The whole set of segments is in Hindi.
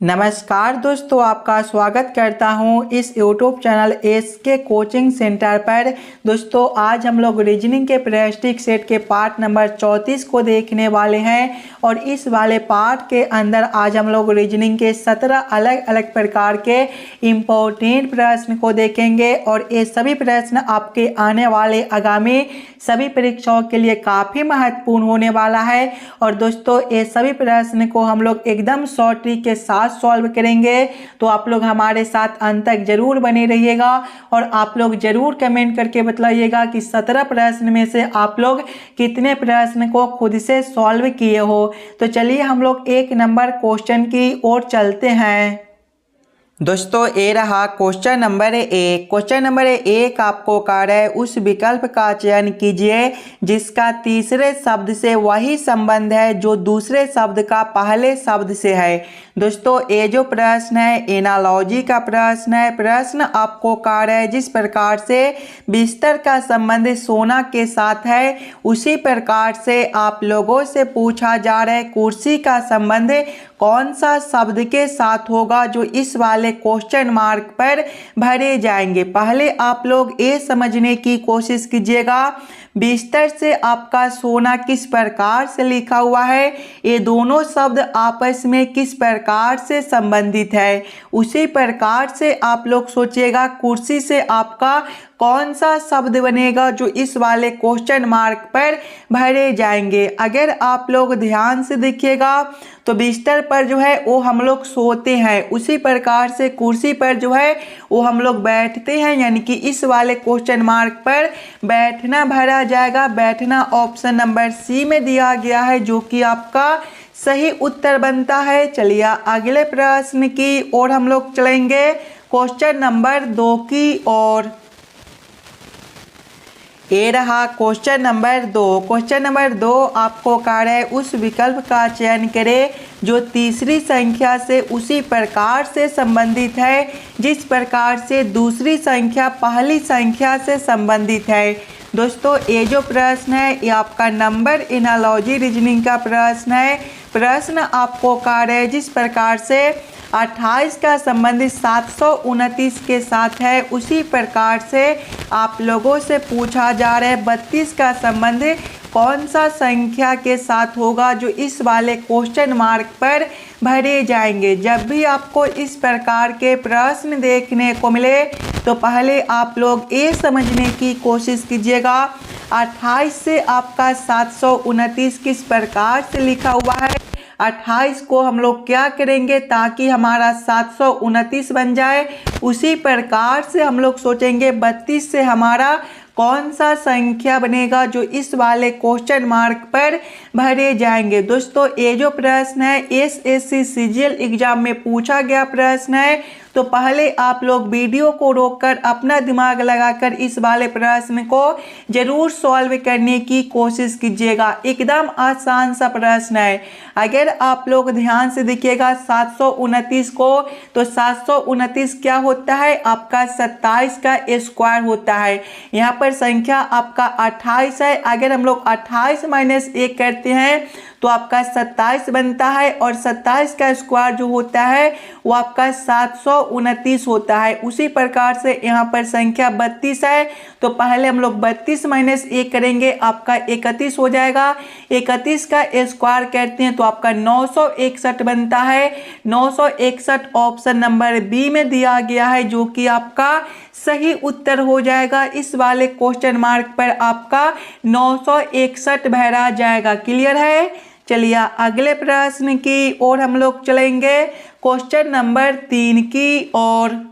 नमस्कार दोस्तों, आपका स्वागत करता हूं इस YouTube channel SK coaching centre पर। दोस्तों आज हम लोग रीजनिंग के प्रैक्टिस सेट के पार्ट नंबर 34 को देखने वाले हैं और इस वाले पार्ट के अंदर आज हम लोग रीजनिंग के 17 अलग अलग प्रकार के इम्पोर्टेंट प्रश्न को देखेंगे और ये सभी प्रश्न आपके आने वाले आगामी सभी परीक्षाओं के लिए काफ़ी महत्वपूर्ण होने वाला है। और दोस्तों ये सभी प्रश्न को हम लोग एकदम शॉर्ट ट्रिक के साथ सॉल्व करेंगे, तो आप लोग हमारे साथ अंत तक जरूर बने रहिएगा और आप लोग जरूर कमेंट करके बताइएगा कि 17 प्रश्न में से आप लोग कितने प्रश्न को खुद से सॉल्व किए हो। तो चलिए हम लोग एक नंबर क्वेश्चन की ओर चलते हैं। दोस्तों ये रहा क्वेश्चन नंबर 1। क्वेश्चन नंबर 1 आपको कह रहा है उस विकल्प का चयन कीजिए जिसका तीसरे शब्द से वही संबंध है जो दूसरे शब्द का पहले शब्द से है। दोस्तों ये जो प्रश्न है एनालॉजी का प्रश्न है। प्रश्न आपको कह रहा है जिस प्रकार से बिस्तर का संबंध सोना के साथ है उसी प्रकार से आप लोगों से पूछा जा रहा है कुर्सी का संबंध कौन सा शब्द के साथ होगा जो इस वाले क्वेश्चन मार्क पर भरे जाएंगे। पहले आप लोग ये समझने की कोशिश कीजिएगा बिस्तर से आपका सोना किस प्रकार से लिखा हुआ है, ये दोनों शब्द आपस में किस प्रकार से संबंधित है। उसी प्रकार से आप लोग सोचिएगा कुर्सी से आपका कौन सा शब्द बनेगा जो इस वाले क्वेश्चन मार्क पर भरे जाएंगे। अगर आप लोग ध्यान से देखिएगा तो बिस्तर पर जो है वो हम लोग सोते हैं, उसी प्रकार से कुर्सी पर जो है वो हम लोग बैठते हैं, यानी कि इस वाले क्वेश्चन मार्क पर बैठना भरा जाएगा। बैठना ऑप्शन नंबर सी में दिया गया है जो कि आपका सही उत्तर बनता है। चलिए अगले प्रश्न की ओर हम लोग चलेंगे, क्वेश्चन नंबर 2 की ओर। ये रहा क्वेश्चन नंबर 2। क्वेश्चन नंबर 2 आपको कह रहा है उस विकल्प का चयन करें जो तीसरी संख्या से उसी प्रकार से संबंधित है जिस प्रकार से दूसरी संख्या पहली संख्या से संबंधित है। दोस्तों ये जो प्रश्न है ये आपका नंबर एनालॉजी रीजनिंग का प्रश्न है। प्रश्न आपको कह रहा है जिस प्रकार से 28 का संबंध 729 के साथ है उसी प्रकार से आप लोगों से पूछा जा रहा है 32 का संबंध कौन सा संख्या के साथ होगा जो इस वाले क्वेश्चन मार्क पर भरे जाएंगे। जब भी आपको इस प्रकार के प्रश्न देखने को मिले तो पहले आप लोग ये समझने की कोशिश कीजिएगा 28 से आपका 729 किस प्रकार से लिखा हुआ है। 28 को हम लोग क्या करेंगे ताकि हमारा 729 बन जाए, उसी प्रकार से हम लोग सोचेंगे 32 से हमारा कौन सा संख्या बनेगा जो इस वाले क्वेश्चन मार्क पर भरे जाएंगे। दोस्तों ये जो प्रश्न है एसएससी सीजीएल एग्जाम में पूछा गया प्रश्न है, तो पहले आप लोग वीडियो को रोककर अपना दिमाग लगाकर इस वाले प्रश्न को जरूर सॉल्व करने की कोशिश कीजिएगा। एकदम आसान सा प्रश्न है। अगर आप लोग ध्यान से देखिएगा 729 को, तो 729 क्या होता है आपका 27 का स्क्वायर होता है। यहाँ पर संख्या आपका 28 है। अगर हम लोग 28 - 1 करते हैं तो आपका 27 बनता है और 27 का स्क्वायर जो होता है वो आपका 729 होता है। उसी प्रकार से यहाँ पर संख्या 32 है, तो पहले हम लोग 32 - 1 करेंगे, आपका 31 हो जाएगा। 31 का स्क्वायर करते हैं तो आपका 961 बनता है। 961 ऑप्शन नंबर बी में दिया गया है जो कि आपका सही उत्तर हो जाएगा। इस वाले क्वेश्चन मार्क पर आपका 961 भरा जाएगा। क्लियर है। चलिए अगले प्रश्न की ओर हम लोग चलेंगे, क्वेश्चन नंबर 3 की ओर।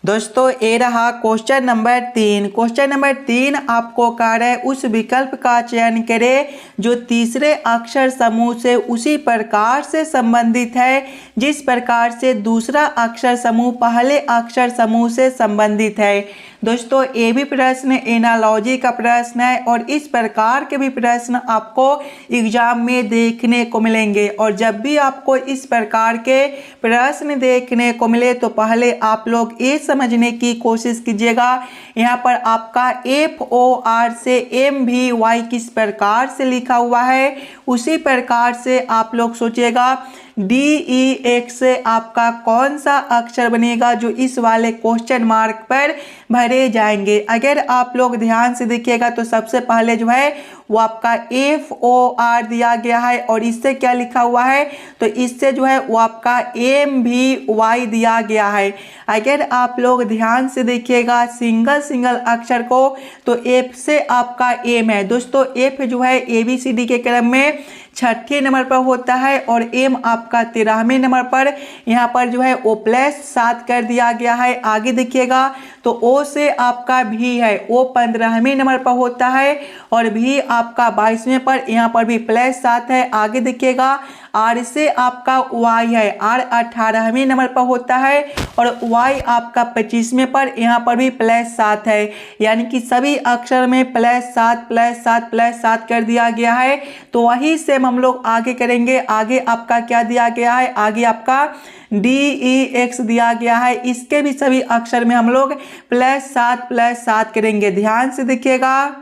दोस्तों ये रहा क्वेश्चन नंबर 3। क्वेश्चन नंबर 3 आपको कह रहा है उस विकल्प का चयन करें जो तीसरे अक्षर समूह से उसी प्रकार से संबंधित है जिस प्रकार से दूसरा अक्षर समूह पहले अक्षर समूह से संबंधित है। दोस्तों ये भी प्रश्न एनालॉजी का प्रश्न है और इस प्रकार के भी प्रश्न आपको एग्जाम में देखने को मिलेंगे। और जब भी आपको इस प्रकार के प्रश्न देखने को मिले तो पहले आप लोग ये समझने की कोशिश कीजिएगा यहाँ पर आपका FOR से MVY किस प्रकार से लिखा हुआ है, उसी प्रकार से आप लोग सोचिएगा DEX से आपका कौन सा अक्षर बनेगा जो इस वाले क्वेश्चन मार्क पर भरे जाएंगे। अगर आप लोग ध्यान से देखिएगा तो सबसे पहले जो है वो आपका FOR दिया गया है और इससे क्या लिखा हुआ है, तो इससे जो है वो आपका MVY दिया गया है। अगर आप लोग ध्यान से देखिएगा सिंगल अक्षर को तो F से आपका M है। दोस्तों F जो है ABCD के क्रम में 6ठे नंबर पर होता है और M आपका 13वें नंबर पर यहाँ पर जो है O +7 कर दिया गया है। आगे देखिएगा तो O से आपका V है, O 15वें नंबर पर होता है और V आपका 22वें पर, यहाँ पर भी +7 है। आगे देखिएगा R से आपका Y है, R 18वें नंबर पर होता है और Y आपका 25वें पर, यहाँ पर भी +7 है। यानी कि सभी अक्षर में +7 कर दिया गया है। तो वही से हम लोग आगे करेंगे। आगे आपका क्या दिया गया है, आगे आपका DEX दिया गया है। इसके भी सभी अक्षर में हम लोग +7 करेंगे। ध्यान से देखिएगा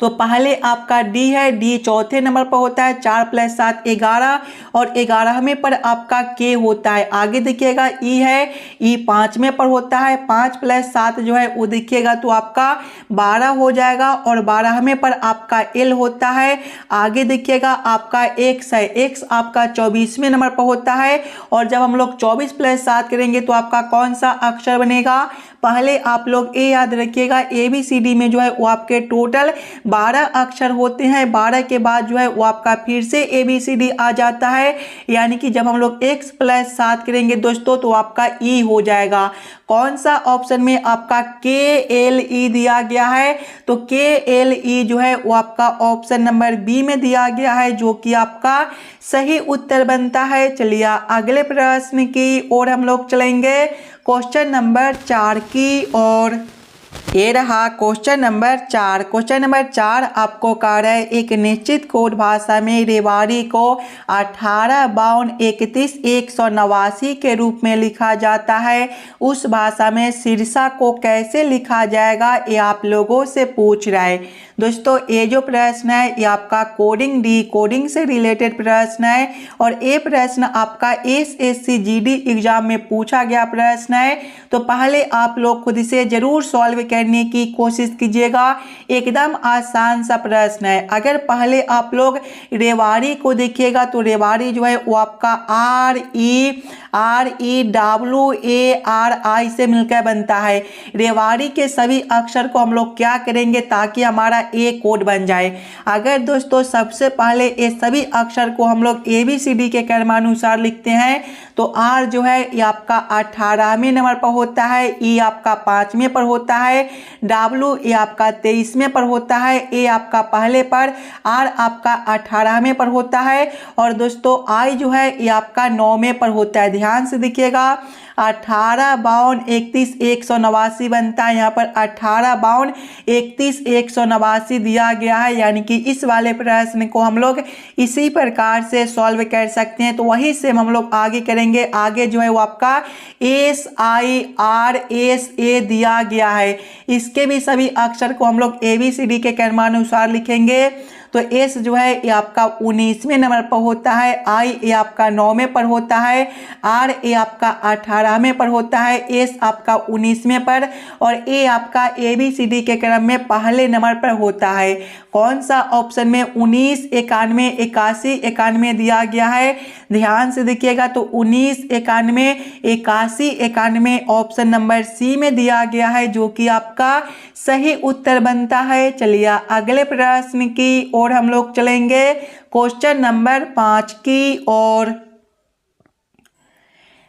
तो पहले आपका D है, D चौथे नंबर पर होता है, 4 + 7 11 और 11वें पर आपका K होता है। आगे देखिएगा E है, E 5वें पर होता है, 5 + 7 जो है वो देखिएगा तो आपका 12 हो जाएगा और 12वें पर आपका L होता है। आगे देखिएगा आपका X है, X आपका 24वें नंबर पर होता है और जब हम लोग 24 + 7 करेंगे तो आपका कौन सा अक्षर बनेगा, पहले आप लोग ये याद रखिएगा ABCD में जो है वो आपके टोटल 12 अक्षर होते हैं। 12 के बाद जो है वो आपका फिर से ABCD आ जाता है। यानी कि जब हम लोग X + 7 करेंगे दोस्तों तो आपका E हो जाएगा। कौन सा ऑप्शन में आपका KLE दिया गया है, तो KLE जो है वो आपका ऑप्शन नंबर B में दिया गया है जो कि आपका सही उत्तर बनता है। चलिए अगले प्रश्न की ओर हम लोग चलेंगे, क्वेश्चन नंबर 4 की ओर। ये रहा क्वेश्चन नंबर 4। क्वेश्चन नंबर 4 आपको कह रहा है एक निश्चित कोड भाषा में रेवाड़ी को 18 52 31 189 के रूप में लिखा जाता है। उस भाषा में शीर्षा को कैसे लिखा जाएगा ये आप लोगों से पूछ रहा है। दोस्तों ये जो प्रश्न है ये आपका कोडिंग डिकोडिंग से रिलेटेड प्रश्न है और ये प्रश्न आपका SSC GD एग्जाम में पूछा गया प्रश्न है। तो पहले आप लोग खुद से जरूर सॉल्व करने की कोशिश कीजिएगा। एकदम आसान सा प्रश्न है। अगर पहले आप लोग रेवाड़ी को देखिएगा तो रेवाड़ी जो है वो आपका REWARI से मिलकर बनता है। रेवाड़ी के सभी अक्षर को हम लोग क्या करेंगे ताकि हमारा ए कोड बन जाए। अगर दोस्तों सबसे पहले ये सभी अक्षर को हम लोग ABCD के क्रमानुसार लिखते हैं तो R जो है ये आपका 18वें नंबर पर होता है, E आपका 5वें पर होता है, W ये आपका 23वें पर होता है, A आपका पहले पर, R आपका 18वें पर होता है और दोस्तों I जो है ये आपका 9वें पर होता है। ध्यान से देखिएगा 18 52 31 189 बनता है। यहाँ पर 18 52 31 189 दिया गया है। यानी कि इस वाले प्रश्न को हम लोग इसी प्रकार से सॉल्व कर सकते हैं। तो वही से हम लोग आगे करेंगे। आगे जो है वो आपका SIRSA दिया गया है। इसके भी सभी अक्षर को हम लोग ABCD के क्रमानुसार लिखेंगे। तो S जो है ये आपका 19वें नंबर पर होता है, I ये आपका 9वें पर होता है, R ये आपका 18वें पर होता है, S आपका 19वें पर और A आपका ABCD के क्रम में पहले नंबर पर होता है। कौन सा ऑप्शन में 19 91 81 91 दिया गया है, ध्यान से देखिएगा तो 19 91 81 91 ऑप्शन नंबर C में दिया गया है जो कि आपका सही उत्तर बनता है। चलिए अगले प्रश्न की ओर हम लोग चलेंगे, क्वेश्चन नंबर 5 की ओर।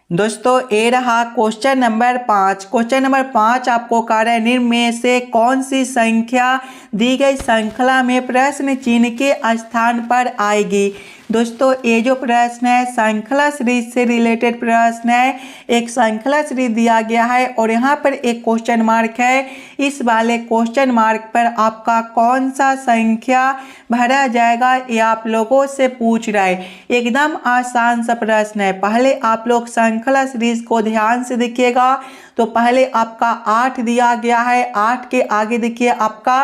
दोस्तों ये रहा क्वेश्चन नंबर 5। क्वेश्चन नंबर 5 आपको कह रहा है निम्न में से कौन सी संख्या दी गई श्रृंखला में प्रश्न चिन्ह के स्थान पर आएगी। दोस्तों ये जो प्रश्न है श्रृंखला सीरीज से रिलेटेड प्रश्न है। एक श्रृंखला सीरीज दिया गया है और यहाँ पर एक क्वेश्चन मार्क है। इस वाले क्वेश्चन मार्क पर आपका कौन सा संख्या भरा जाएगा ये आप लोगों से पूछ रहा है। एकदम आसान सा प्रश्न है। पहले आप लोग श्रृंखला सीरीज को ध्यान से देखिएगा। तो पहले आपका 8 दिया गया है, 8 के आगे देखिए आपका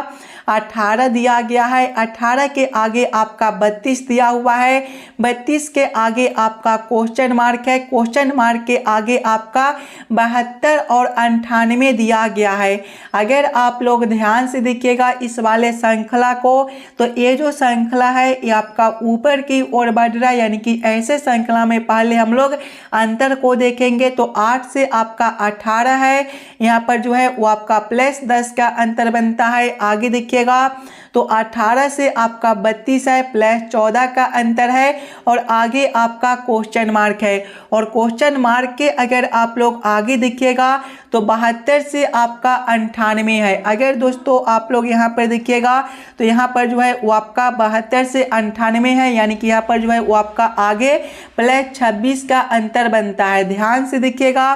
18 दिया गया है, 18 के आगे आपका 32 दिया हुआ है, 32 के आगे आपका क्वेश्चन मार्क है, क्वेश्चन मार्क के आगे आपका 72 और 98 दिया गया है। अगर आप लोग ध्यान से देखिएगा इस वाले श्रृंखला को, तो ये जो श्रृंखला है ये आपका ऊपर की ओर बढ़ रहा है, यानी कि ऐसे श्रृंखला में पहले हम लोग अंतर को देखेंगे। तो 8 से आपका 18 है, यहाँ पर जो है वो आपका +10 का अंतर बनता है। आगे देखिएगा तो 18 से आपका 32 है, +14 का अंतर है और आगे आपका क्वेश्चन मार्क है। और क्वेश्चन मार्क के अगर आप लोग आगे देखिएगा तो 72 से आपका 98 है। अगर दोस्तों आप लोग यहाँ पर देखिएगा तो यहाँ पर जो है वो आपका 72 से 98 है, यानी कि यहाँ पर जो है वो आपका आगे +26 का अंतर बनता है। ध्यान से देखिएगा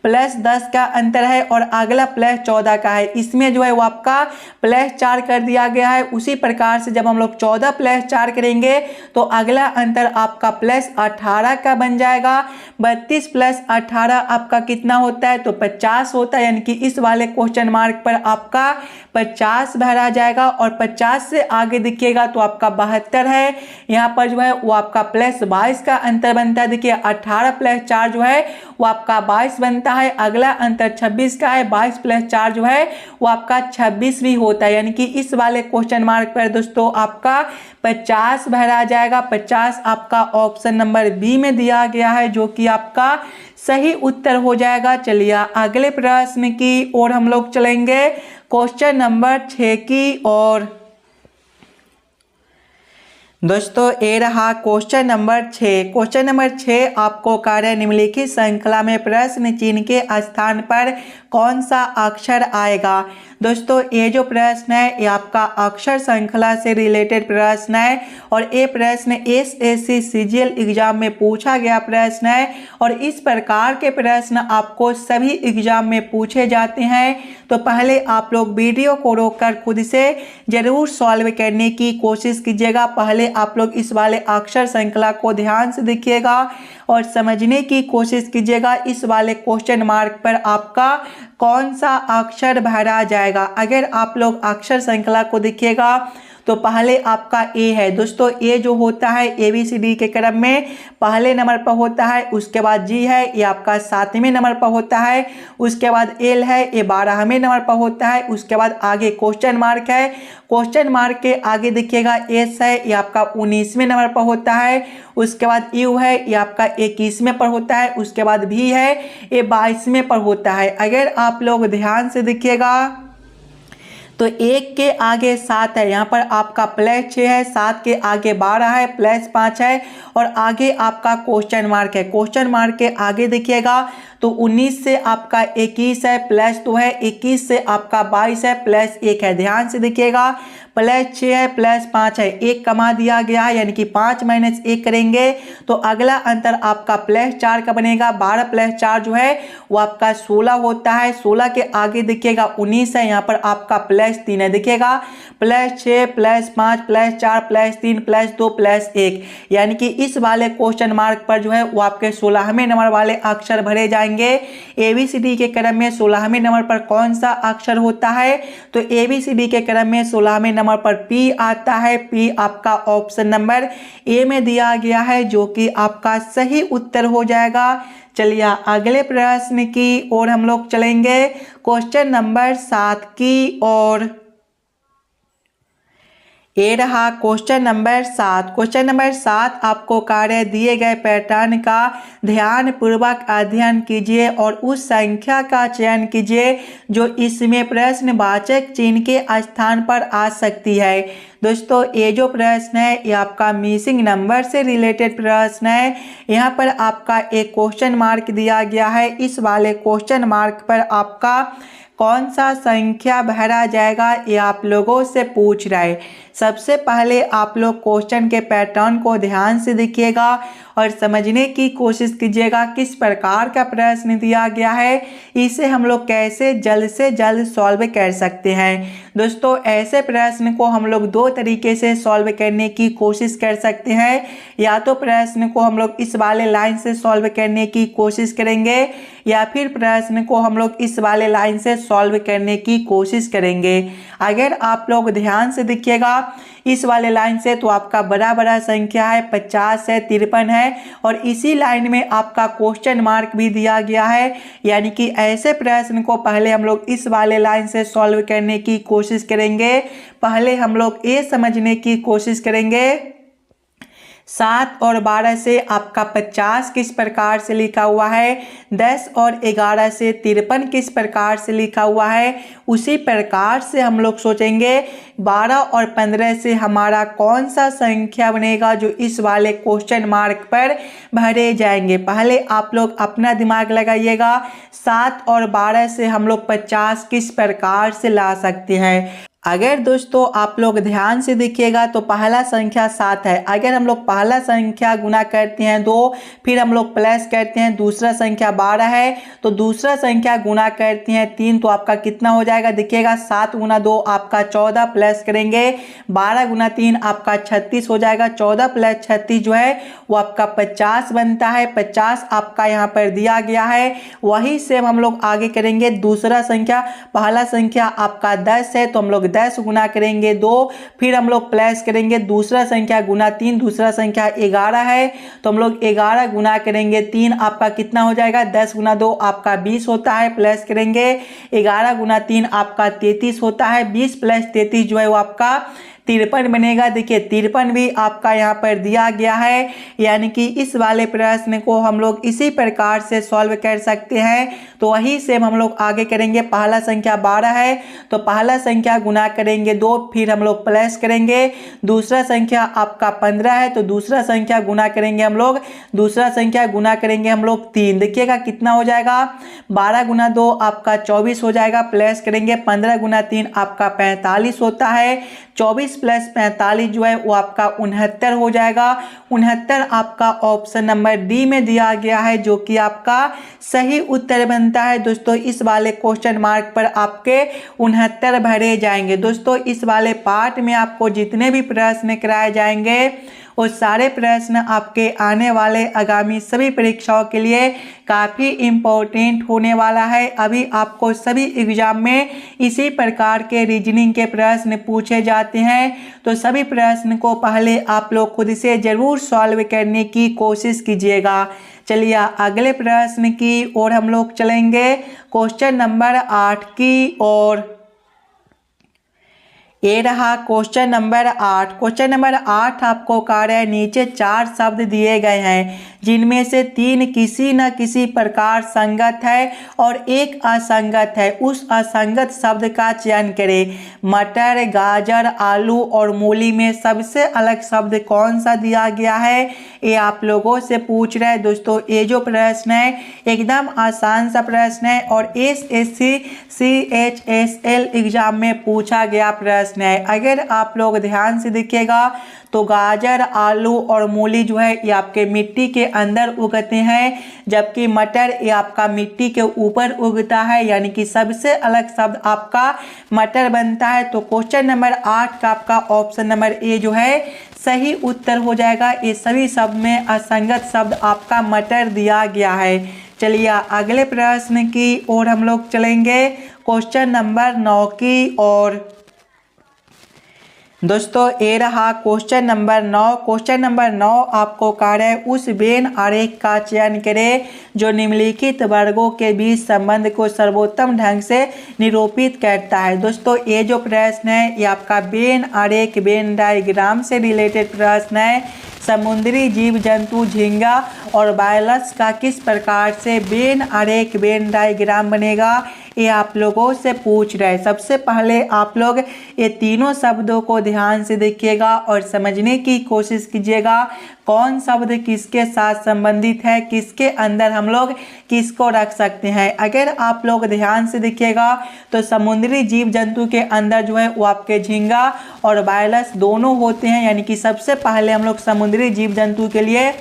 +10 का अंतर है और अगला +14 का है। इसमें जो है वो आपका +4 कर दिया गया है। उसी प्रकार से जब हम लोग 14 + 4 करेंगे तो अगला अंतर आपका +18 का बन जाएगा। 32 + 18 आपका कितना होता है तो 50 होता है, यानी कि इस वाले क्वेश्चन मार्क पर आपका 50 भरा जाएगा। और 50 से आगे देखिएगा तो आपका 72 है, यहाँ पर जो है वो आपका +22 का अंतर बनता है। देखिए 18 + 4 जो है वो आपका 22 बनता है। अगला अंतर 26 का है, 22 + 4 जो है वो आपका 26 भी होता है, यानी कि इस वाले क्वेश्चन मार्क पर दोस्तों आपका 50 भरा जाएगा। 50 आपका ऑप्शन नंबर बी में दिया गया है, जो कि आपका सही उत्तर हो जाएगा। चलिए अगले प्रश्न की ओर हम लोग चलेंगे, क्वेश्चन नंबर 6 की ओर। दोस्तों ये रहा क्वेश्चन नंबर 6। क्वेश्चन नंबर 6 आपको कार्य निम्नलिखित श्रृंखला में प्रश्न चिन्ह के स्थान पर कौन सा अक्षर आएगा। दोस्तों ये जो प्रश्न है ये आपका अक्षर श्रृंखला से रिलेटेड प्रश्न है और ये प्रश्न एसएससी सीजीएल एग्जाम में पूछा गया प्रश्न है। और इस प्रकार के प्रश्न आपको सभी एग्जाम में पूछे जाते हैं। तो पहले आप लोग वीडियो को रोककर खुद से जरूर सॉल्व करने की कोशिश कीजिएगा। पहले आप लोग इस वाले अक्षर श्रृंखला को ध्यान से देखिएगा और समझने की कोशिश कीजिएगा इस वाले क्वेश्चन मार्क पर आपका कौन सा अक्षर भरा जाएगा। अगर आप लोग अक्षर श्रृंखला को देखिएगा तो पहले आपका ए है। दोस्तों ए जो होता है ABCD के क्रम में पहले नंबर पर होता है, उसके बाद जी है ये आपका 7वें नंबर पर होता है, उसके बाद एल है ये 12वें नंबर पर होता है, उसके बाद आगे क्वेश्चन मार्क है, क्वेश्चन मार्क के आगे देखिएगा एस है ये आपका 19वें नंबर पर होता है, उसके बाद यू है ये आपका 21वें पर होता है, उसके बाद भी है ये 22वें पर होता है। अगर आप लोग ध्यान से देखिएगा तो 1 के आगे 7 है, यहाँ पर आपका +6 है, 7 के आगे 12 है, +5 है और आगे आपका क्वेश्चन मार्क है। क्वेश्चन मार्क के आगे देखिएगा तो 19 से आपका 21 है, +2 है, 21 से आपका 22 है, +1 है। ध्यान से देखिएगा +6 है, +5 है, 1 कमा दिया गया है, यानी कि 5 - 1 करेंगे तो अगला अंतर आपका +4 का बनेगा। 12 + 4 जो है वो आपका 16 होता है। 16 के आगे देखिएगा 19 है, यहाँ पर आपका +3 है। देखिएगा +6 +5 +4 +3 +2 +1, यानी कि इस वाले क्वेश्चन मार्क पर जो है वो आपके 16वें नंबर वाले अक्षर भरे जाएंगे। ABCD के क्रम में 16वें नंबर पर कौन सा अक्षर होता है तो ABCD के क्रम में 16वें नंबर पर P आता है। P आपका ऑप्शन नंबर ए में दिया गया है, जो कि आपका सही उत्तर हो जाएगा। चलिए अगले प्रश्न की ओर हम लोग चलेंगे, क्वेश्चन नंबर 7 की ओर। ये रहा क्वेश्चन नंबर 7। क्वेश्चन नंबर 7 आपको कार्य दिए गए पैटर्न का ध्यान पूर्वक अध्ययन कीजिए और उस संख्या का चयन कीजिए जो इसमें प्रश्नवाचक चिन्ह के स्थान पर आ सकती है। दोस्तों ये जो प्रश्न है ये आपका मिसिंग नंबर से रिलेटेड प्रश्न है। यहाँ पर आपका एक क्वेश्चन मार्क दिया गया है। इस वाले क्वेश्चन मार्क पर आपका कौन सा संख्या भरा जाएगा, ये आप लोगों से पूछ रहा है। सबसे पहले आप लोग क्वेश्चन के पैटर्न को ध्यान से देखिएगा और समझने की कोशिश कीजिएगा किस प्रकार का प्रश्न दिया गया है, इसे हम लोग कैसे जल्द से जल्द सॉल्व कर सकते हैं। दोस्तों, ऐसे प्रश्न को हम लोग दो तरीके से सॉल्व करने की कोशिश कर सकते हैं। या तो प्रश्न को हम लोग इस वाले लाइन से सॉल्व करने की कोशिश करेंगे या फिर प्रश्न को हम लोग इस वाले लाइन से सॉल्व करने की कोशिश करेंगे। अगर आप लोग ध्यान से देखिएगा इस वाले लाइन से, तो आपका बड़ा संख्या है 50 है, 53 है और इसी लाइन में आपका क्वेश्चन मार्क भी दिया गया है। यानी कि ऐसे प्रश्न को पहले हम लोग इस वाले लाइन से सॉल्व करने की कोशिश करेंगे। पहले हम लोग ये समझने की कोशिश करेंगे 7 और 12 से आपका 50 किस प्रकार से लिखा हुआ है, 10 और 11 से 53 किस प्रकार से लिखा हुआ है। उसी प्रकार से हम लोग सोचेंगे 12 और 15 से हमारा कौन सा संख्या बनेगा जो इस वाले क्वेश्चन मार्क पर भरे जाएंगे। पहले आप लोग अपना दिमाग लगाइएगा, 7 और 12 से हम लोग 50 किस प्रकार से ला सकते हैं। अगर दोस्तों आप लोग ध्यान से देखिएगा तो पहला संख्या 7 है। अगर हम लोग पहला संख्या गुना करते हैं 2, फिर हम लोग प्लस करते हैं दूसरा संख्या 12 है, तो दूसरा संख्या गुना करते हैं 3, तो आपका कितना हो जाएगा देखिएगा, 7 गुना 2 आपका 14, प्लस करेंगे 12 गुना 3 आपका 36 हो जाएगा। 14 प्लस 36 जो है वो आपका 50 बनता है। 50 आपका यहाँ पर दिया गया है। वही सेम हम लोग आगे करेंगे दूसरा संख्या। पहला संख्या आपका 10 है, तो हम लोग 10 गुना करेंगे 2, फिर हम लोग प्लस करेंगे दूसरा संख्या गुना 3, दूसरा संख्या 11 है, तो हम लोग 11 गुना करेंगे 3, आपका कितना हो जाएगा, 10 गुना 2 आपका 20 होता है, प्लस करेंगे 11 गुना 3 आपका 33 होता है। 20 प्लस 33 जो है वो आपका 53 बनेगा। देखिए 53 भी आपका यहाँ पर दिया गया है। यानी कि इस वाले प्रश्न को हम लोग इसी प्रकार से सॉल्व कर सकते हैं। तो वही सेम हम लोग आगे करेंगे। पहला संख्या 12 है, तो पहला संख्या गुना करेंगे 2, फिर हम लोग प्लस करेंगे। दूसरा संख्या आपका 15 है, तो दूसरा संख्या गुना करेंगे हम लोग, दूसरा संख्या गुना करेंगे हम लोग 3। देखिएगा कितना हो जाएगा, 12 गुना 2 आपका 24 हो जाएगा, प्लस करेंगे 15 गुना 3 आपका 45 होता है। 24 प्लस 45 जो है वो आपका 69 हो जाएगा। 69 आपका ऑप्शन नंबर डी में दिया गया है, जो कि आपका सही उत्तर बनता है। दोस्तों इस वाले क्वेश्चन मार्क पर आपके 69 भरे जाएंगे। दोस्तों इस वाले पार्ट में आपको जितने भी प्रश्न कराए जाएंगे वो सारे प्रश्न आपके आने वाले आगामी सभी परीक्षाओं के लिए काफ़ी इम्पोर्टेंट होने वाला है। अभी आपको सभी एग्जाम में इसी प्रकार के रीजनिंग के प्रश्न पूछे जाते हैं, तो सभी प्रश्न को पहले आप लोग खुद से ज़रूर सॉल्व करने की कोशिश कीजिएगा। चलिए अगले प्रश्न की ओर हम लोग चलेंगे, क्वेश्चन नंबर 8 की ओर। ये रहा क्वेश्चन नंबर 8। क्वेश्चन नंबर 8 आपको कह रहा है नीचे 4 शब्द दिए गए हैं, जिनमें से 3 किसी न किसी प्रकार संगत है और एक असंगत है। उस असंगत शब्द का चयन करें। मटर, गाजर, आलू और मूली में सबसे अलग शब्द कौन सा दिया गया है, ये आप लोगों से पूछ रहे हैं। दोस्तों ये जो प्रश्न है एकदम आसान सा प्रश्न है और SSC CHSL एग्जाम में पूछा गया प्रश्न है। अगर आप लोग ध्यान से देखिएगा तो गाजर, आलू और मूली जो है ये आपके मिट्टी के अंदर उगते हैं, जबकि मटर ये आपका मिट्टी के ऊपर उगता है। यानी कि सबसे अलग शब्द आपका मटर बनता है। तो क्वेश्चन नंबर 8 का आपका ऑप्शन नंबर ए जो है सही उत्तर हो जाएगा। ये सभी शब्द में असंगत शब्द आपका मटर दिया गया है। चलिए अगले प्रश्न की ओर हम लोग चलेंगे, क्वेश्चन नंबर 9 की ओर। दोस्तों ये रहा क्वेश्चन नंबर 9। क्वेश्चन नंबर 9 आपको कह रहा है उस वेन आरेख का चयन करें जो निम्नलिखित वर्गों के बीच संबंध को सर्वोत्तम ढंग से निरूपित करता है। दोस्तों ये जो प्रश्न है ये आपका वेन आरेख, वेन डायग्राम से रिलेटेड प्रश्न है। समुद्री जीव जंतु, झींगा और वायरस का किस प्रकार से वेन आरेख, वेन डायग्राम बनेगा, ये आप लोगों से पूछ रहे हैं। सबसे पहले आप लोग ये तीनों शब्दों को ध्यान से देखिएगा और समझने की कोशिश कीजिएगा कौन शब्द किसके साथ संबंधित है, किसके अंदर हम लोग किसको रख सकते हैं। अगर आप लोग ध्यान से देखिएगा तो समुद्री जीव जंतु के अंदर जो है वो आपके झींगा और वायरस दोनों होते हैं, यानी कि सबसे पहले हम लोग समुद्री जीव जंतु के लिए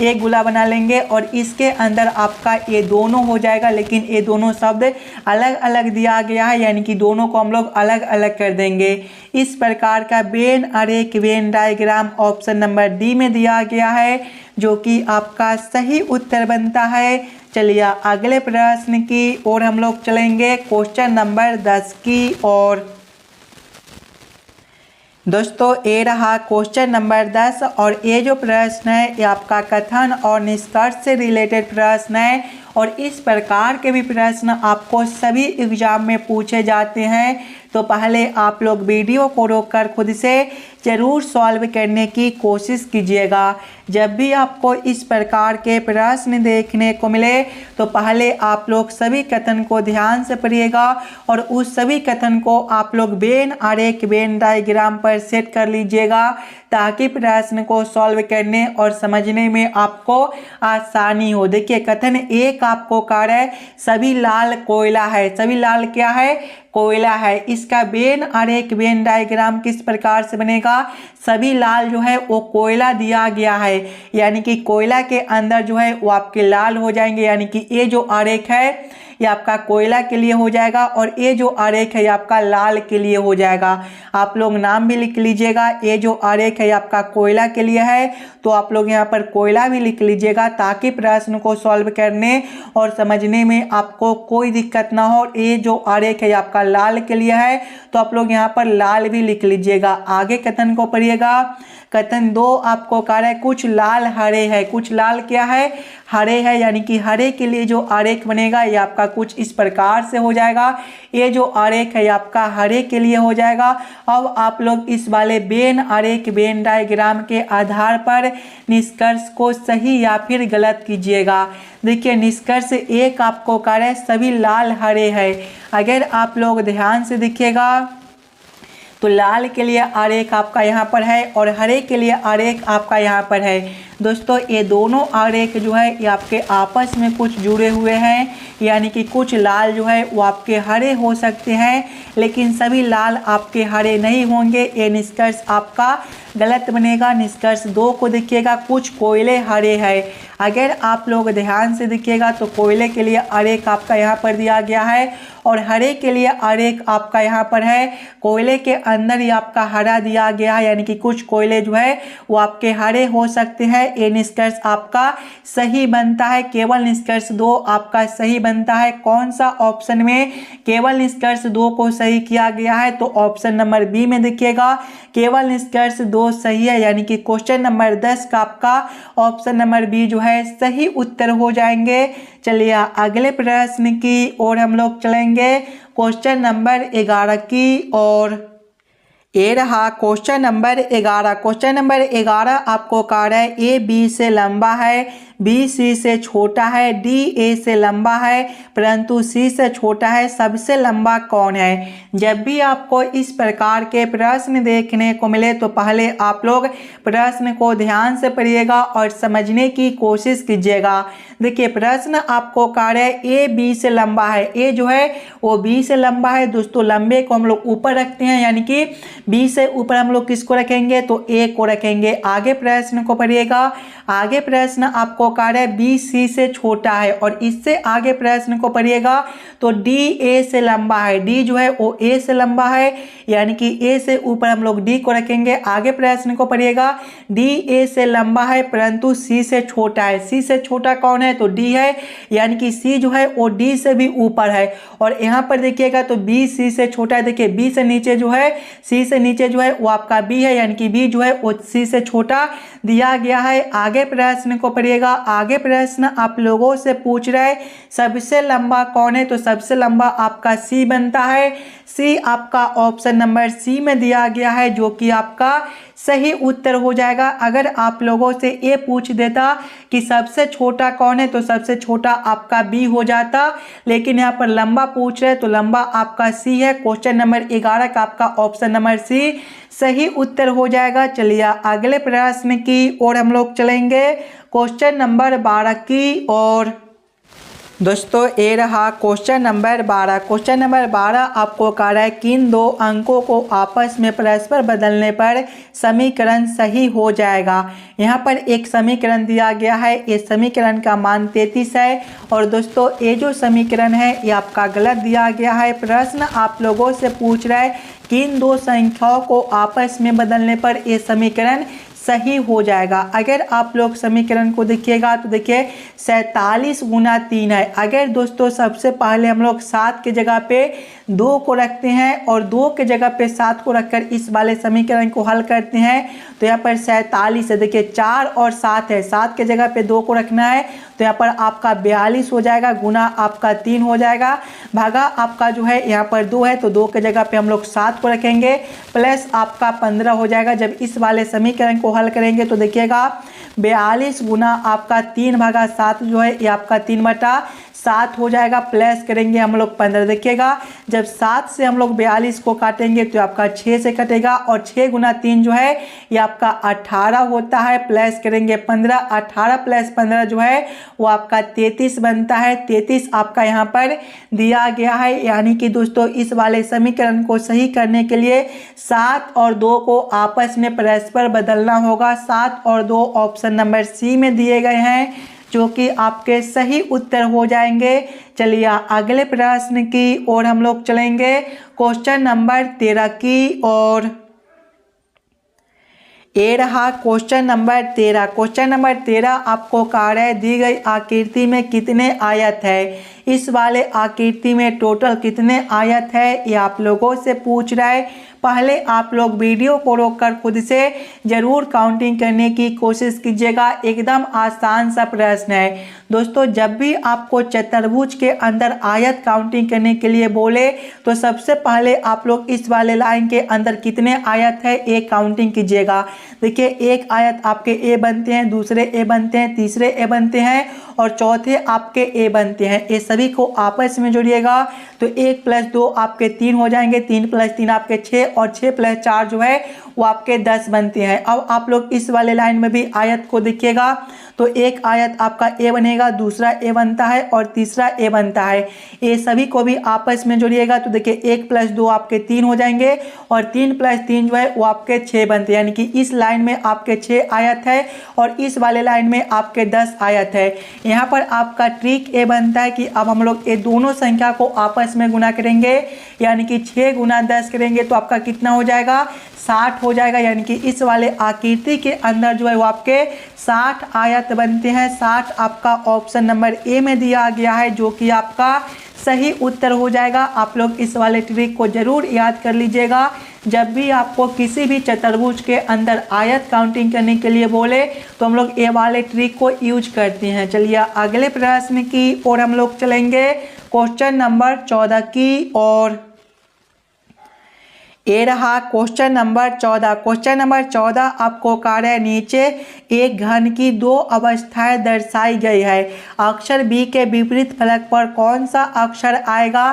एक गोला बना लेंगे और इसके अंदर आपका ये दोनों हो जाएगा, लेकिन ये दोनों शब्द अलग अलग दिया गया है, यानी कि दोनों को हम लोग अलग अलग कर देंगे। इस प्रकार का वेन आरेख Venn diagram option number D में दिया गया है, जो कि आपका सही उत्तर बनता है। चलिए अगले प्रश्न की ओर हम लोग चलेंगे, क्वेश्चन नंबर 10 की ओर। दोस्तों ये रहा क्वेश्चन नंबर 10 और ये जो प्रश्न है ये आपका कथन और निष्कर्ष से रिलेटेड प्रश्न है और इस प्रकार के भी प्रश्न आपको सभी एग्जाम में पूछे जाते हैं। तो पहले आप लोग वीडियो को रोककर खुद से ज़रूर सॉल्व करने की कोशिश कीजिएगा। जब भी आपको इस प्रकार के प्रश्न देखने को मिले तो पहले आप लोग सभी कथन को ध्यान से पढ़िएगा और उस सभी कथन को आप लोग वेन आरेख वेन डायग्राम पर सेट कर लीजिएगा, ताकि प्रश्न को सॉल्व करने और समझने में आपको आसानी हो। देखिए कथन एक आपको कार्य है सभी लाल कोयला है, सभी लाल क्या है, कोयला है। इसका वेन आरेख वेन डायग्राम किस प्रकार से बनेगा, सभी लाल जो है वो कोयला दिया गया है, यानी कि कोयला के अंदर जो है वो आपके लाल हो जाएंगे, यानी कि ये जो आरेख है ये आपका कोयला के लिए हो जाएगा और ये जो आरेख है ये आपका लाल के लिए हो जाएगा। आप लोग नाम भी लिख लीजिएगा, ये जो आरेख है ये आपका कोयला के लिए है तो आप लोग यहाँ पर कोयला भी लिख लीजिएगा, ताकि प्रश्न को सॉल्व करने और समझने में आपको कोई दिक्कत ना हो। ये जो आरेख है ये आपका लाल के लिए है तो आप लोग यहाँ पर लाल भी लिख लीजिएगा। आगे कथन को पढ़िएगा। कथन 2 आपको कह रहा है कुछ लाल हरे है, कुछ लाल क्या है, हरे है, यानी कि हरे के लिए जो आरेख बनेगा ये आपका कुछ इस प्रकार से हो जाएगा। ये जो आरेख है ये आपका हरे के लिए हो जाएगा। अब आप लोग इस वाले वेन आरेख वेन डायग्राम के आधार पर निष्कर्ष को सही या फिर गलत कीजिएगा। देखिए निष्कर्ष एक आपको कह रहा है सभी लाल हरे है। अगर आप लोग ध्यान से देखिएगा तो लाल के लिए आरेख आपका यहाँ पर है और हरे के लिए आरेख आपका यहाँ पर है। दोस्तों ये दोनों आरेख जो है ये आपके आपस में कुछ जुड़े हुए हैं, यानी कि कुछ लाल जो है वो आपके हरे हो सकते हैं, लेकिन सभी लाल आपके हरे नहीं होंगे। ये निष्कर्ष आपका गलत बनेगा। निष्कर्ष 2 को देखिएगा, कुछ कोयले हरे हैं। अगर आप लोग ध्यान से देखिएगा तो कोयले के लिए आरेख आपका यहाँ पर दिया गया है और हरे के लिए आरेख आपका यहाँ पर है। कोयले के अंदर ही आपका हरा दिया गया है, यानी कि कुछ कोयले जो है वो आपके हरे हो सकते हैं। ये निष्कर्ष आपका सही बनता है। केवल निष्कर्ष 2 आपका सही बनता है। कौन सा ऑप्शन में केवल निष्कर्ष 2 को सही किया गया है, तो ऑप्शन नंबर बी में देखिएगा केवल निष्कर्ष 2 सही है, यानी कि क्वेश्चन नंबर 10 का आपका ऑप्शन नंबर बी जो है सही उत्तर हो जाएंगे। चलिए अगले प्रश्न की ओर हम लोग चलेंगे, क्वेश्चन नंबर 11 की ओर। ये रहा क्वेश्चन नंबर 11। क्वेश्चन नंबर 11 आपको कह रहा है ए बी से लंबा है, बी सी से छोटा है, डी ए से लंबा है परंतु सी से छोटा है, सबसे लंबा कौन है। जब भी आपको इस प्रकार के प्रश्न देखने को मिले तो पहले आप लोग प्रश्न को ध्यान से पढ़िएगा और समझने की कोशिश कीजिएगा। देखिए प्रश्न आपको कह रहा है ए बी से लंबा है, ए जो है वो बी से लंबा है। दोस्तों लंबे को हम लोग ऊपर रखते हैं, यानी कि बी से ऊपर हम लोग किसको रखेंगे, तो ए को रखेंगे। आगे प्रश्न को पढ़िएगा। आगे प्रश्न आपको कह रहा है बी सी से छोटा है और इससे आगे प्रश्न को पढ़िएगा तो डी ए से लंबा है, डी जो है वो ए से लंबा है, यानी कि ए से ऊपर हम लोग डी को रखेंगे। आगे प्रश्न को पढ़िएगा डी ए से लंबा है परंतु सी से छोटा है, सी से छोटा कौन है, तो डी है, यानी कि सी जो है वो डी से भी ऊपर है। और यहाँ पर देखिएगा तो बी सी से छोटा है। देखिए बी से नीचे जो है, सी से नीचे जो है वो आपका बी है, यानी कि बी जो है वो सी से छोटा दिया गया है। आगे प्रश्न को पढ़िएगा। आगे प्रश्न आप लोगों से पूछ रहा है सबसे लंबा कौन है, तो सबसे लंबा आपका सी बनता है। सी आपका ऑप्शन नंबर सी में दिया गया है, जो कि आपका सही उत्तर हो जाएगा। अगर आप लोगों से ये पूछ देता कि सबसे छोटा कौन है तो सबसे छोटा आपका बी हो जाता, लेकिन यहाँ पर लंबा पूछ रहे तो लंबा आपका सी है। क्वेश्चन नंबर 11 का आपका ऑप्शन नंबर सी सही उत्तर हो जाएगा। चलिए अगले प्रश्न की ओर हम लोग चलेंगे, क्वेश्चन नंबर 12 की ओर। दोस्तों ये रहा क्वेश्चन नंबर 12। क्वेश्चन नंबर 12 आपको कह रहा है किन दो अंकों को आपस में परस्पर बदलने पर समीकरण सही हो जाएगा। यहाँ पर एक समीकरण दिया गया है, ये समीकरण का मान 33 है। और दोस्तों ये जो समीकरण है ये आपका गलत दिया गया है। प्रश्न आप लोगों से पूछ रहा है किन दो संख्याओं को आपस में बदलने पर ये समीकरण सही हो जाएगा। अगर आप लोग समीकरण को देखिएगा तो देखिए 47 गुना 3 है। अगर दोस्तों सबसे पहले हम लोग 7 के जगह पे 2 को रखते हैं और 2 के जगह पे 7 को रखकर इस वाले समीकरण को हल करते हैं तो यहाँ पर 47 है। देखिए 4 और 7 है, 7 के जगह पे 2 को रखना है तो यहाँ पर आपका 42 हो जाएगा, गुना आपका 3 हो जाएगा, भागा आपका जो है यहाँ पर 2 है तो 2 के जगह पे हम लोग 7 को रखेंगे, प्लस आपका 15 हो जाएगा। जब इस वाले समीकरण को हल करेंगे तो देखिएगा 42 गुना आपका 3 भागा 7 जो है ये आपका 3/7 हो जाएगा, प्लस करेंगे हम लोग 15। देखिएगा जब 7 से हम लोग 42 को काटेंगे तो आपका 6 से कटेगा और 6 गुना 3 जो है ये आपका 18 होता है, प्लस करेंगे 15, 18 प्लस 15 जो है वो आपका 33 बनता है। 33 आपका यहाँ पर दिया गया है। यानी कि दोस्तों इस वाले समीकरण को सही करने के लिए 7 और 2 को आपस में परस्पर बदलना होगा। 7 और 2 ऑप्शन नंबर सी में दिए गए हैं जो कि आपके सही उत्तर हो जाएंगे। चलिए अगले प्रश्न की ओर हम लोग चलेंगे, क्वेश्चन नंबर 13 की ओर। ये रहा क्वेश्चन नंबर 13। क्वेश्चन नंबर 13 आपको कह रहा है दी गई आकृति में कितने आयत है। इस वाले आकृति में टोटल कितने आयत है ये आप लोगों से पूछ रहा है। पहले आप लोग वीडियो को रोककर खुद से ज़रूर काउंटिंग करने की कोशिश कीजिएगा। एकदम आसान सा प्रश्न है दोस्तों। जब भी आपको चतुर्भुज के अंदर आयत काउंटिंग करने के लिए बोले तो सबसे पहले आप लोग इस वाले लाइन के अंदर कितने आयत है एक काउंटिंग कीजिएगा। देखिए एक आयत आपके ए बनते हैं, दूसरे ए बनते हैं, तीसरे ए बनते हैं और चौथे आपके ए बनते हैं। ये सभी को आपस में जोड़िएगा तो 1 + 2 आपके 3 हो जाएंगे, 3 + 3 आपके 6 और 6 + 4 जो है वो आपके 10 बनते हैं। अब आप लोग इस वाले लाइन में भी आयत को देखिएगा तो एक आयत आपका ए बनेगा, दूसरा ए बनता है और तीसरा ए बनता है। ये सभी को भी आपस में जोड़िएगा तो देखिए 1 + 2 आपके 3 हो जाएंगे और 3 + 3 जो है वो आपके 6 बनते हैं। यानी कि इस लाइन में आपके 6 आयत है और इस वाले लाइन में आपके 10 आयत है। यहाँ पर आपका ट्रिक ये बनता है कि अब हम लोग ये दोनों संख्या को आपस में गुना करेंगे, यानी कि 6 × 10 करेंगे तो आपका कितना हो जाएगा 60 हो जाएगा। यानी कि इस वाले आकृति के अंदर जो है वो आपके 60 आयत बनते हैं। 60 आपका ऑप्शन नंबर ए में दिया गया है जो कि आपका सही उत्तर हो जाएगा। आप लोग इस वाले ट्रिक को जरूर याद कर लीजिएगा। जब भी आपको किसी भी चतुर्भुज के अंदर आयत काउंटिंग करने के लिए बोले तो हम लोग ये वाले ट्रिक को यूज करते हैं। चलिए अगले प्रश्न की ओर हम लोग चलेंगे, क्वेश्चन नंबर 14 की ओर। ये रहा क्वेश्चन नंबर 14। क्वेश्चन नंबर 14 आपको कह रहा है नीचे एक घन की 2 अवस्थाएं दर्शाई गई है। अक्षर बी के विपरीत फलक पर कौन सा अक्षर आएगा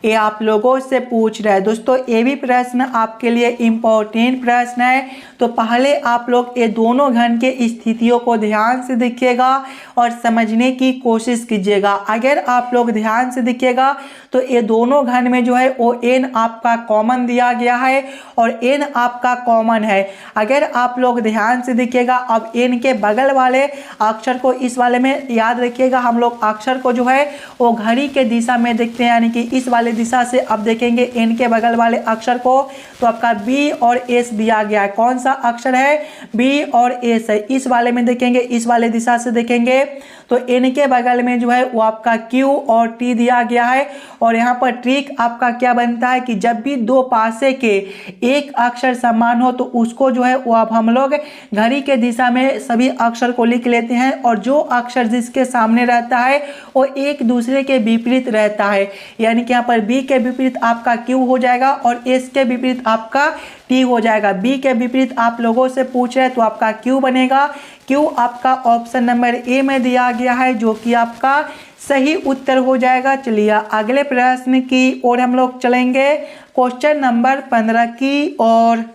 ये आप लोगों से पूछ रहा है। दोस्तों ये भी प्रश्न आपके लिए इम्पोर्टेंट प्रश्न है तो पहले आप लोग ये दोनों घन के स्थितियों को ध्यान से देखिएगा और समझने की कोशिश कीजिएगा। अगर आप लोग ध्यान से देखिएगा तो ये दोनों घन में जो है वो n आपका कॉमन दिया गया है और n आपका कॉमन है। अगर आप लोग ध्यान से देखिएगा अब n के बगल वाले अक्षर को इस वाले में याद रखिएगा। हम लोग अक्षर को जो है वो घड़ी के दिशा में देखते हैं, यानी कि इस वाले दिशा से अब देखेंगे n के बगल वाले अक्षर को तो आपका b और s दिया गया है। कौन सा अक्षर है b और s है। इस वाले में देखेंगे, इस वाले दिशा से देखेंगे तो n के बगल में जो है वो आपका q और t दिया गया है। और यहाँ पर ट्रिक आपका क्या बनता है कि जब भी दो पासे के एक अक्षर समान हो तो उसको जो है वो अब हम लोग घड़ी के दिशा में सभी अक्षर को लिख लेते हैं, और जो अक्षर जिसके सामने रहता है वो एक दूसरे के विपरीत रहता है। यानी कि यहाँ पर बी के विपरीत आपका क्यू हो जाएगा और एस के विपरीत आपका टी हो जाएगा। बी के विपरीत आप लोगों से पूछ रहे हैं तो आपका क्यू बनेगा। क्यू आपका ऑप्शन नंबर ए में दिया गया है, जो कि आपका सही उत्तर हो जाएगा। चलिए अगले प्रश्न की ओर हम लोग चलेंगे, क्वेश्चन नंबर 15 की ओर।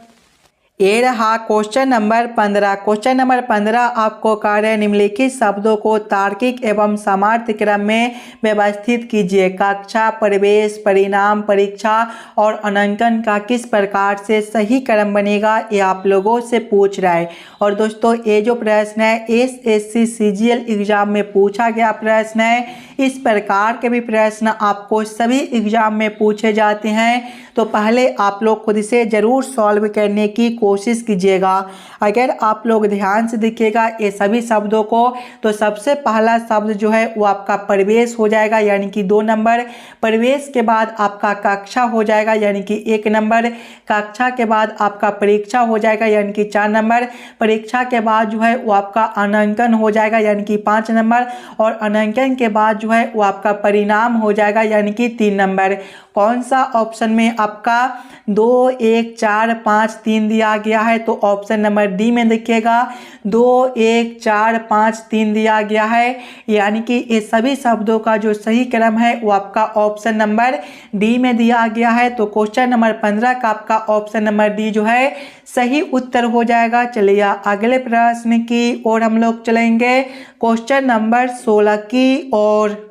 ये रहा क्वेश्चन नंबर 15। क्वेश्चन नंबर 15 आपको कार्य निम्नलिखित शब्दों को तार्किक एवं समार्थ क्रम में व्यवस्थित कीजिए। कक्षा, परिवेश, परिणाम, परीक्षा और अंकन का किस प्रकार से सही क्रम बनेगा, ये आप लोगों से पूछ रहा है। और दोस्तों ये जो प्रश्न है SSC CGL एग्जाम में पूछा गया प्रश्न है। इस प्रकार के भी प्रश्न आपको सभी एग्जाम में पूछे जाते हैं, तो पहले आप लोग खुद से ज़रूर सॉल्व करने की कोशिश कीजिएगा। अगर आप लोग ध्यान से देखिएगा ये सभी शब्दों को, तो सबसे पहला शब्द जो है वो आपका परिवेश हो जाएगा, यानी कि 2 नंबर। परिवेश के बाद आपका कक्षा हो जाएगा, यानी कि 1 नंबर। कक्षा के बाद आपका परीक्षा हो जाएगा, यानी कि 4 नंबर। परीक्षा के बाद जो है वो आपका अनांकन हो जाएगा, यानी कि 5 नंबर। और अनांकन के बाद जो है वो आपका परिणाम हो जाएगा, यानी कि 3 नंबर। कौन सा ऑप्शन में आपका 2, 1, 4, 5, 3 दिया गया है, तो ऑप्शन नंबर डी में देखिएगा 2, 1, 4, 5, 3 दिया गया है। यानी कि ये सभी शब्दों का जो सही क्रम है वो आपका ऑप्शन नंबर डी में दिया गया है। तो क्वेश्चन नंबर 15 का आपका ऑप्शन नंबर डी जो है सही उत्तर हो जाएगा। चलिए अगले प्रश्न की ओर हम लोग चलेंगे, क्वेश्चन नंबर 16 की ओर।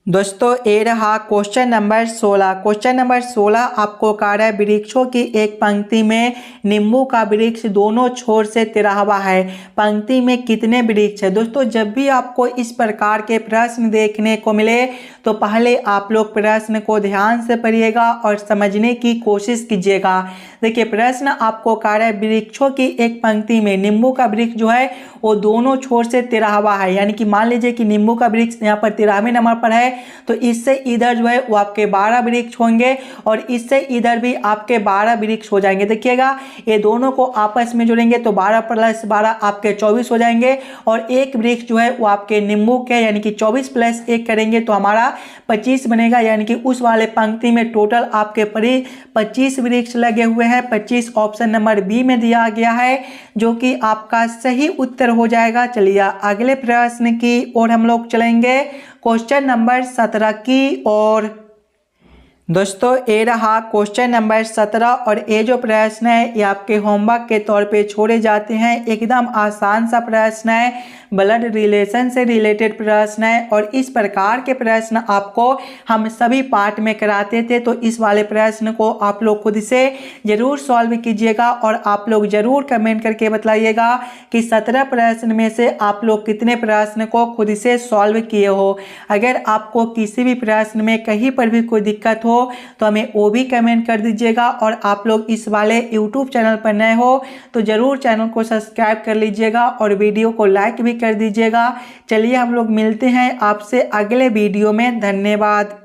दोस्तों ये रहा क्वेश्चन नंबर 16। क्वेश्चन नंबर 16 आपको कार्य वृक्षों की एक पंक्ति में नींबू का वृक्ष दोनों छोर से तिराहा है। पंक्ति में कितने वृक्ष है? दोस्तों जब भी आपको इस प्रकार के प्रश्न देखने को मिले तो पहले आप लोग प्रश्न को ध्यान से पढ़िएगा और समझने की कोशिश कीजिएगा। देखिए प्रश्न आपको कार्य वृक्षों की एक पंक्ति में नींबू का वृक्ष जो है वो दोनों छोर से तिराहा है। यानी कि मान लीजिए कि नींबू का वृक्ष यहाँ पर 13वें नंबर पर है, तो इससे इधर जो है वो आपके 12 वृक्ष होंगे और इससे इधर भी आपके 12 वृक्ष हो जाएंगे। देखिएगा ये दोनों को आपस में जोड़ेंगे तो 12 + 12 आपके 24 हो जाएंगे, और एक वृक्ष जो है वो आपके नींबू के, यानी कि 24 + 1 करेंगे तो हमारा 25 बनेगा। यानी कि उस वाले पंक्ति में टोटल आपके 25 वृक्ष लगे हुए हैं। 25 ऑप्शन नंबर बी में दिया गया है, जो कि आपका सही उत्तर हो जाएगा। चलिए अगले प्रश्न की ओर हम लोग चलेंगे, क्वेश्चन नंबर 17 की ओर। दोस्तों ये रहा क्वेश्चन नंबर 17 और ये जो प्रश्न है ये आपके होमवर्क के तौर पे छोड़े जाते हैं। एकदम आसान सा प्रश्न है, ब्लड रिलेशन से रिलेटेड प्रश्न है, और इस प्रकार के प्रश्न आपको हम सभी पार्ट में कराते थे। तो इस वाले प्रश्न को आप लोग खुद से ज़रूर सॉल्व कीजिएगा और आप लोग ज़रूर कमेंट करके बताइएगा कि 17 प्रश्न में से आप लोग कितने प्रश्न को खुद से सॉल्व किए हो। अगर आपको किसी भी प्रश्न में कहीं पर भी कोई दिक्कत हो तो हमें वो भी कमेंट कर दीजिएगा। और आप लोग इस वाले YouTube चैनल पर नए हो तो ज़रूर चैनल को सब्सक्राइब कर लीजिएगा और वीडियो को लाइक भी कर दीजिएगा। चलिए हम लोग मिलते हैं आपसे अगले वीडियो में। धन्यवाद।